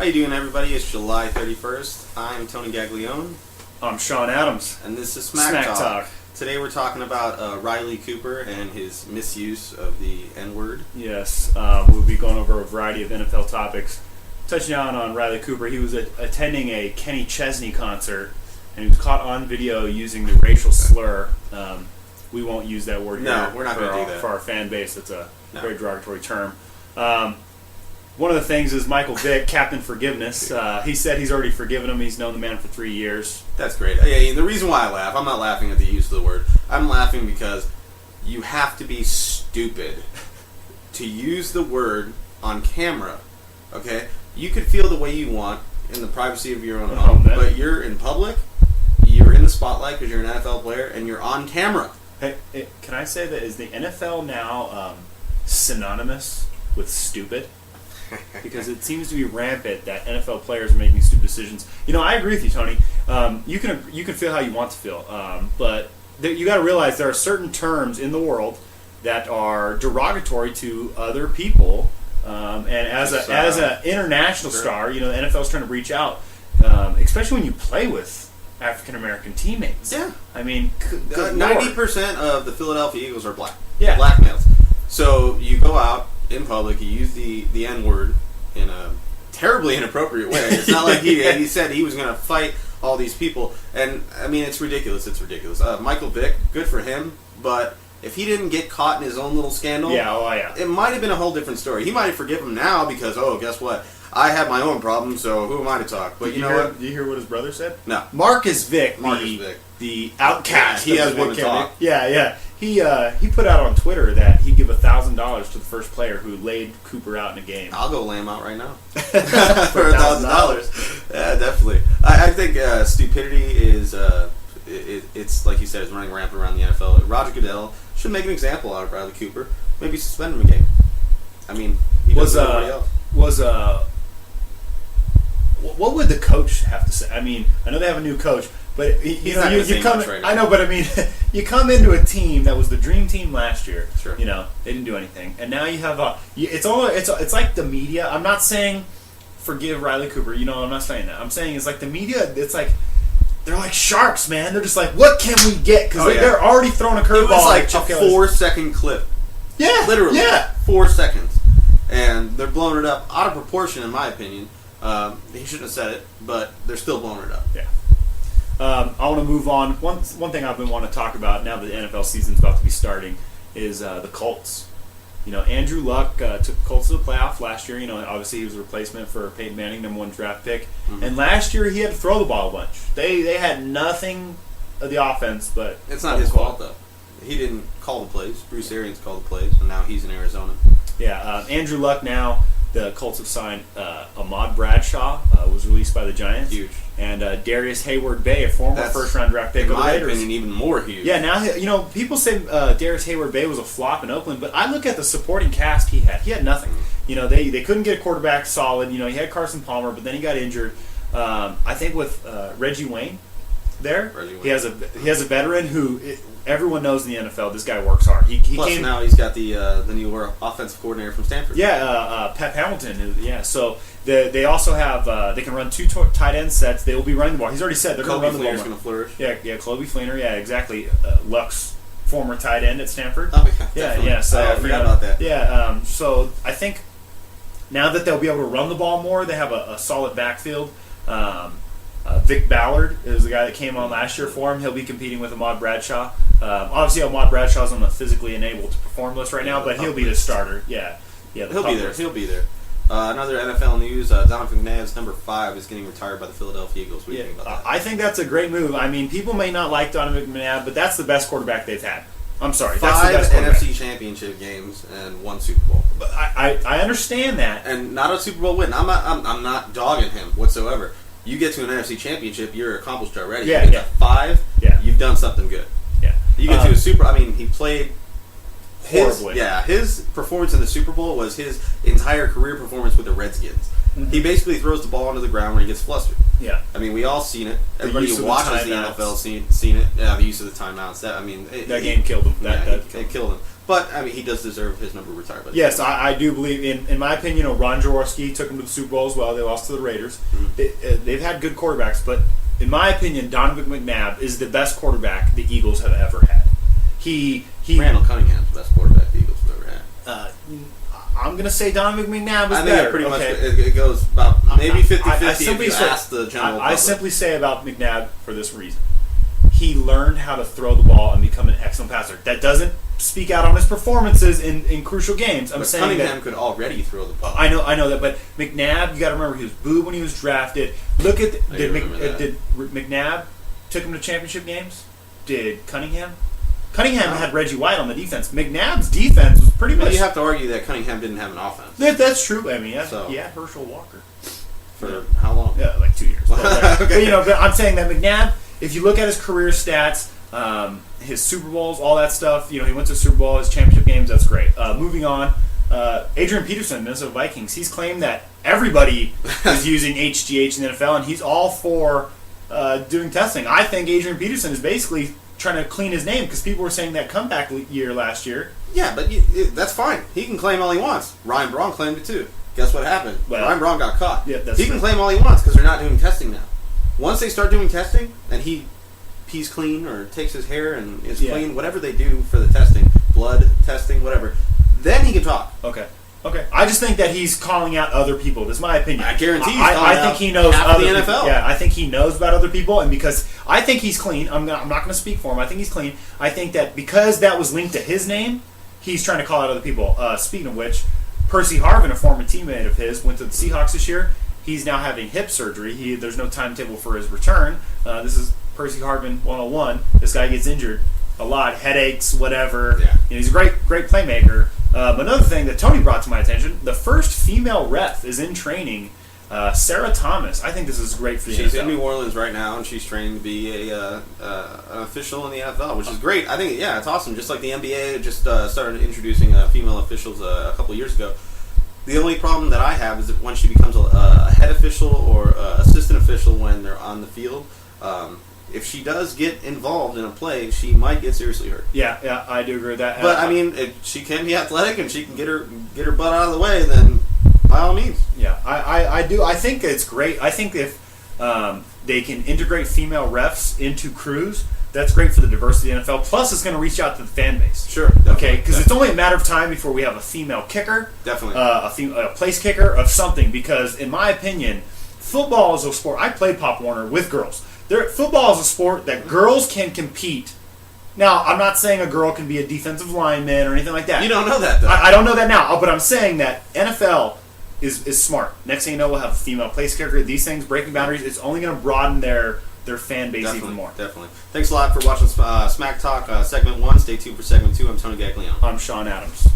How you doing, everybody? It's July 31st. I'm Tony Gaglione. I'm Shawn Adams. And this is Smacktalk. Today we're talking about Riley Cooper and his misuse of the N-word. Yes, we'll be going over a variety of NFL topics. Touching on Riley Cooper, he was attending a Kenny Chesney concert, and he was caught on video using the racial slur. We won't use that word here. No, we're not going to do that. For our fan base, it's a very derogatory term. One of the things is Michael Vick, Captain Forgiveness. He said he's already forgiven him. He's known the man for 3 years. That's great. Yeah, the reason why I laugh, I'm not laughing at the use of the word. I'm laughing because you have to be stupid to use the word on camera. Okay? You could feel the way you want in the privacy of your own home, but you're in public, you're in the spotlight because you're an NFL player, and you're on camera. Hey, can I say that is the NFL now synonymous with stupid? Because it seems to be rampant that NFL players are making stupid decisions. You know, I agree with you, Tony. You can feel how you want to feel, but you got to realize there are certain terms in the world that are derogatory to other people. And as an international star, you know, the NFL is trying to reach out, especially when you play with African American teammates. Yeah, I mean, 90% of the Philadelphia Eagles are black. Yeah, black males. So you go out in public, you use the N-word in a terribly inappropriate way. It's not like he said he was going to fight all these people. And, I mean, it's ridiculous. It's ridiculous. Michael Vick, good for him, but if he didn't get caught in his own little scandal, it might have been a whole different story. He might have forgiven him now because, guess what? I have my own problems, so who am I to talk? But you know what? Did you hear what his brother said? No. Marcus Vick, the outcast. Yeah, he has one to talk. Yeah. He put out on Twitter that he'd give $1,000 to the first player who laid Cooper out in a game. I'll go lay him out right now for $1,000. Yeah, definitely. I think stupidity is it's like you said, it's running rampant around the NFL. Roger Goodell should make an example out of Riley Cooper. Maybe suspend him a game. I mean, he does everybody else. What would the coach have to say? I mean, I know they have a new coach, but you come. Right, I know, but I mean, you come into a team that was the dream team last year. Sure. You know, they didn't do anything, and now you have it's like the media. I'm not saying forgive Riley Cooper. You know, I'm not saying that. I'm saying it's like the media. It's like they're like sharks, man. They're just like, what can we get? Because they're already throwing a curveball. It was like a 4-second clip. Yeah, literally. Yeah, 4 seconds, and they're blowing it up out of proportion, in my opinion. He shouldn't have said it, but they're still blowing it up. Yeah. I want to move on. One thing I've been wanting to talk about now that the NFL season's about to be starting is the Colts. You know, Andrew Luck took the Colts to the playoff last year. You know, obviously he was a replacement for Peyton Manning, number 1 draft pick. Mm-hmm. And last year he had to throw the ball a bunch. They had nothing of the offense, but it's not his fault though. He didn't call the plays. Bruce Arians called the plays, and now he's in Arizona. Yeah, Andrew Luck now. The Colts have signed Ahmad Bradshaw, was released by the Giants. Huge. And Darius Hayward-Bay, a former first-round draft pick of the Raiders. In my opinion, even more huge. Yeah, now, you know, people say Darius Hayward-Bay was a flop in Oakland, but I look at the supporting cast he had. He had nothing. You know, they couldn't get a quarterback solid. You know, he had Carson Palmer, but then he got injured. I think with Reggie Wayne there, he has a veteran who... Everyone knows in the NFL this guy works hard. Plus now he's got the new offensive coordinator from Stanford. Yeah, Pep Hamilton. Yeah, so they also have they can run 2 tight end sets. They will be running the ball. He's already said they're going to run the ball. Going to flourish. Yeah, Clobie Fleener. Yeah, exactly. Luck's former tight end at Stanford. Oh yeah. So I forgot about that. Yeah. So I think now that they'll be able to run the ball more, they have a solid backfield. Vic Ballard is the guy that came on last year for him. He'll be competing with Ahmad Bradshaw. Obviously, Ahmad Bradshaw's on the physically enabled to perform list right now, but he'll be the starter. Yeah, he'll be there. He'll be there. Another NFL news: Donovan McNabb's number 5 is getting retired by the Philadelphia Eagles. What do you think about that? I think that's a great move. I mean, people may not like Donovan McNabb, but that's the best quarterback they've had. I'm sorry, 5 that's the best NFC Championship games and 1 Super Bowl. But I understand that, and not a Super Bowl win. I'm not dogging him whatsoever. You get to an NFC Championship, you're accomplished already. Yeah, you get to 5, you've done something good. Yeah. You get to a Super. I mean, he played horribly. His performance in the Super Bowl was his entire career performance with the Redskins. Mm-hmm. He basically throws the ball onto the ground when he gets flustered. Yeah. I mean, we all seen it. Everybody who watches the NFL seen it. Yeah, the use of the timeouts. That game killed him. It killed him. But, I mean, he does deserve his number retired. Yes, I do believe, in my opinion, Ron Jaworski took him to the Super Bowl as well. They lost to the Raiders. Mm-hmm. They've had good quarterbacks, but in my opinion, Donovan McNabb is the best quarterback the Eagles have ever had. Randall Cunningham's the best quarterback the Eagles have ever had. I'm going to say Donovan McNabb is I think better. it pretty much it goes about maybe 50-50 if you ask the general public. I simply say about McNabb for this reason. He learned how to throw the ball and become an excellent passer. That doesn't speak out on his performances in crucial games. But Cunningham could already throw the ball. I know that, but McNabb, you got to remember, he was booed when he was drafted. Look at did McNabb took him to championship games? Did Cunningham? Cunningham had Reggie White on the defense. McNabb's defense was pretty much. You have to argue that Cunningham didn't have an offense. That's true. I mean, he had Herschel Walker for how long? Yeah, like 2 years. Okay. But I'm saying that McNabb, if you look at his career stats, his Super Bowls, all that stuff, he went to Super Bowl, his championship games, that's great. Moving on, Adrian Peterson, Minnesota Vikings, he's claimed that everybody is using HGH in the NFL, and he's all for doing testing. I think Adrian Peterson is basically trying to clean his name because people were saying that comeback year last year. Yeah, but that's fine. He can claim all he wants. Ryan Braun claimed it too. Guess what happened? Well, Ryan Braun got caught. Yeah, that's he can claim all he wants because they're not doing testing now. Once they start doing testing and he pees clean or takes his hair and is clean, whatever they do for the testing, blood testing, whatever, then he can talk. Okay. I just think that he's calling out other people. That's my opinion. I guarantee I think he knows half other the NFL. People. Yeah, I think he knows about other people, and because I think he's clean, I'm not going to speak for him. I think he's clean. I think that because that was linked to his name, he's trying to call out other people. Speaking of which, Percy Harvin, a former teammate of his, went to the Seahawks this year. He's now having hip surgery. There's no timetable for his return. This is Percy Harvin 101. This guy gets injured a lot, headaches, whatever. Yeah. He's a great playmaker. But another thing that Tony brought to my attention, the first female ref is in training, Sarah Thomas. I think this is great for the NFL. She's in New Orleans right now, and she's training to be an official in the NFL, which is great. I think, it's awesome. Just like the NBA just started introducing female officials a couple years ago. The only problem that I have is that when she becomes a head official or assistant official when they're on the field, if she does get involved in a play, she might get seriously hurt. Yeah, I do agree with that. But I mean, if she can be athletic and she can get her butt out of the way, then by all means. Yeah, I do. I think it's great. I think if they can integrate female refs into crews, that's great for the diversity of the NFL. Plus, it's going to reach out to the fan base. Sure. Okay, because it's only a matter of time before we have a female kicker. Definitely. A place kicker of something. Because, in my opinion, football is a sport. I played Pop Warner with girls. Football is a sport that girls can compete. Now, I'm not saying a girl can be a defensive lineman or anything like that. You don't know that, though. I don't know that now, but I'm saying that NFL is smart. Next thing you know, we'll have a female place kicker. These things, breaking boundaries, it's only going to broaden their fan base even more. Definitely. Thanks a lot for watching Smack Talk Segment 1. Stay tuned for Segment 2. I'm Tony Gaglione. I'm Shawn Adams.